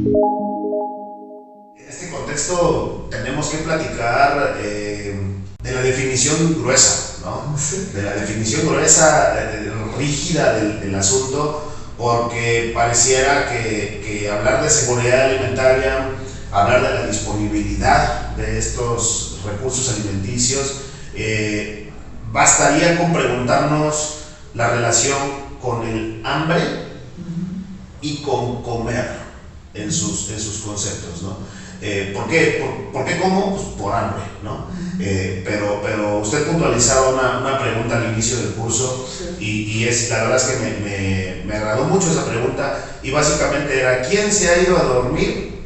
En este contexto tenemos que platicar de la definición gruesa, ¿no? De la definición gruesa, rígida del asunto, porque pareciera que hablar de seguridad alimentaria, hablar de la disponibilidad de estos recursos alimenticios, bastaría con preguntarnos la relación con el hambre y con comer en sus conceptos, ¿no? ¿Por qué como? Pues por hambre, ¿no? Pero usted puntualizaba una pregunta al inicio del curso, y la verdad es que me agradó mucho esa pregunta, y básicamente era: ¿quién se ha ido a dormir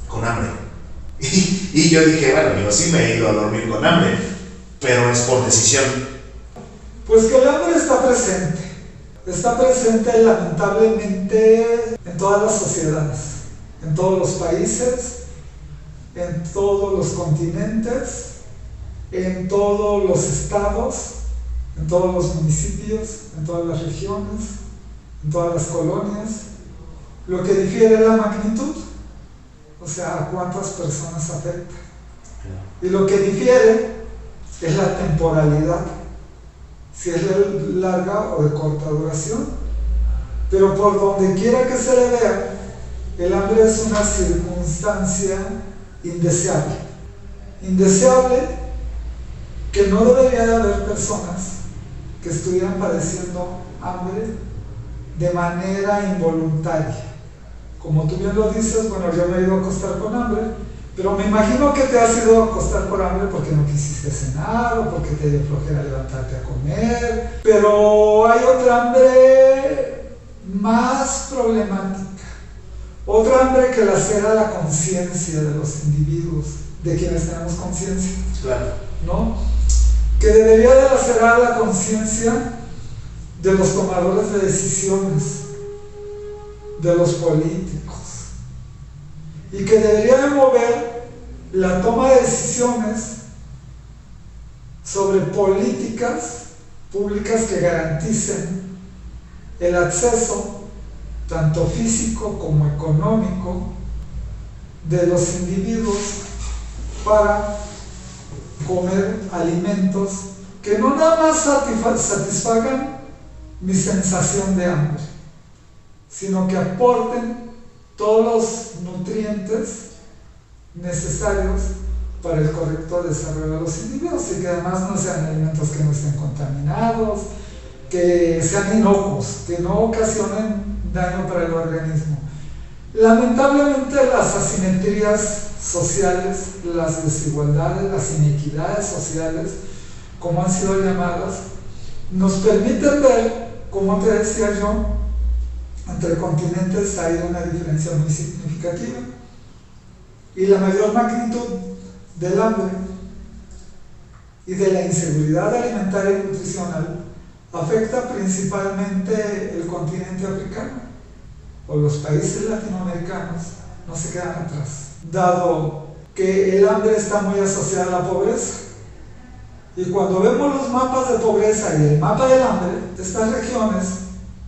con hambre? Y yo dije, bueno, yo sí me he ido a dormir con hambre, pero es por decisión. Pues que el hambre está presente lamentablemente en todas las sociedades, en todos los países, en todos los continentes, en todos los estados, en todos los municipios, en todas las regiones, en todas las colonias. Lo que difiere es la magnitud, o sea, a cuántas personas afecta. Y lo que difiere es la temporalidad, si es de larga o de corta duración. Pero por donde quiera que se le vea, el hambre es una circunstancia indeseable. Indeseable, que no debería de haber personas que estuvieran padeciendo hambre de manera involuntaria. Como tú bien lo dices, bueno, yo me he ido a acostar con hambre, pero me imagino que te has ido a acostar por hambre porque no quisiste cenar o porque te dio flojera levantarte a comer. Pero hay otra hambre más problemática. Otra hambre que lacera la conciencia de los individuos, de quienes tenemos conciencia, Claro. ¿no? Que debería de lacerar la conciencia de los tomadores de decisiones, de los políticos, y que debería de mover la toma de decisiones sobre políticas públicas que garanticen el acceso tanto físico como económico de los individuos para comer alimentos que no nada más satisfagan mi sensación de hambre, sino que aporten todos los nutrientes necesarios para el correcto desarrollo de los individuos, y que además no sean alimentos que no estén contaminados, que sean inocuos, que no ocasionen daño para el organismo. Lamentablemente, las asimetrías sociales, las desigualdades, las inequidades sociales, como han sido llamadas, nos permiten ver, como te decía yo, entre continentes hay una diferencia muy significativa, y la mayor magnitud del hambre y de la inseguridad alimentaria y nutricional afecta principalmente el continente africano, o los países latinoamericanos no se quedan atrás, dado que el hambre está muy asociada a la pobreza. Y cuando vemos los mapas de pobreza y el mapa del hambre, estas regiones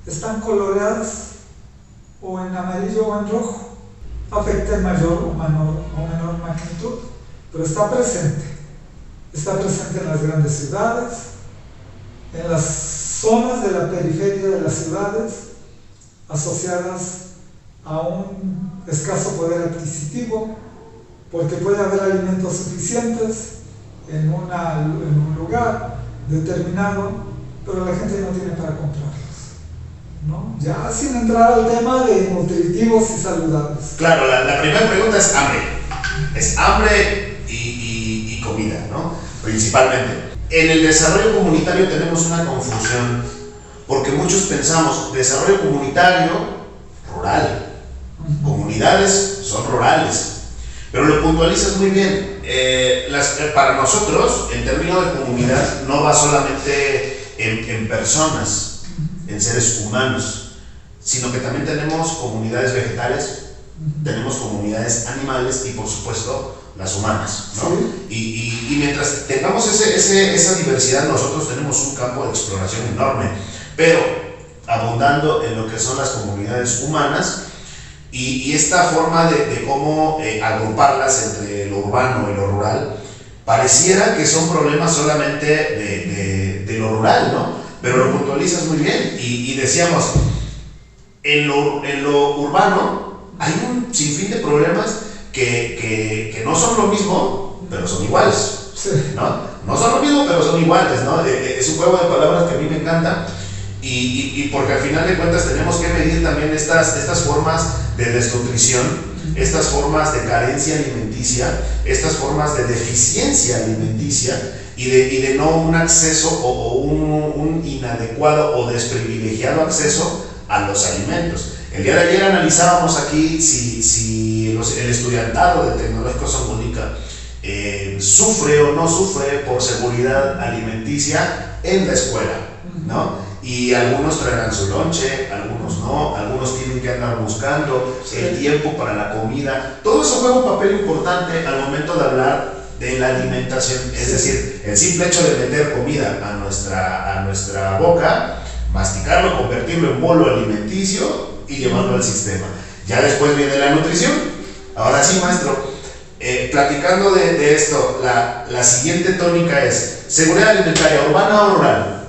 están coloreadas o en amarillo o en rojo. Afecta en mayor o menor magnitud, pero está presente en las grandes ciudades, en las zonas de la periferia de las ciudades, asociadas a un escaso poder adquisitivo, porque puede haber alimentos suficientes en un lugar determinado, pero la gente no tiene para comprarlos, ¿no? Ya sin entrar al tema de nutritivos y saludables. Claro, la primera pregunta es hambre. Es hambre y comida, ¿no? Principalmente. En el desarrollo comunitario tenemos una confusión, porque muchos pensamos desarrollo comunitario rural. Comunidades son rurales, pero lo puntualizas muy bien. Para nosotros, el término de comunidad no va solamente en personas, en seres humanos, sino que también tenemos comunidades vegetales, tenemos comunidades animales y, por supuesto, las humanas, ¿no? Sí. Y mientras tengamos esa diversidad, nosotros tenemos un campo de exploración enorme, pero abundando en lo que son las comunidades humanas, y esta forma de cómo agruparlas entre lo urbano y lo rural, pareciera que son problemas solamente de lo rural, ¿no? Pero lo puntualizas muy bien y decíamos, en lo urbano hay un sinfín de problemas que no son lo mismo, pero son iguales, ¿no? No son lo mismo, pero son iguales, ¿no? Es un juego de palabras que a mí me encanta y porque al final de cuentas tenemos que medir también estas formas de desnutrición, estas formas de carencia alimenticia, estas formas de deficiencia alimenticia y de no un acceso o un inadecuado o desprivilegiado acceso a los alimentos. El día de ayer analizábamos aquí si el estudiantado del Tecnológico Xochimilco sufre o no sufre por seguridad alimenticia en la escuela, ¿no? Y algunos traerán su lonche, algunos no, algunos tienen que andar buscando el tiempo para la comida. Todo eso juega un papel importante al momento de hablar de la alimentación, es decir, el simple hecho de meter comida a nuestra boca, masticarlo, convertirlo en bolo alimenticio y llevarlo al sistema. Ya después viene la nutrición. Ahora sí, maestro, platicando de esto, la siguiente tónica es seguridad alimentaria, urbana o rural.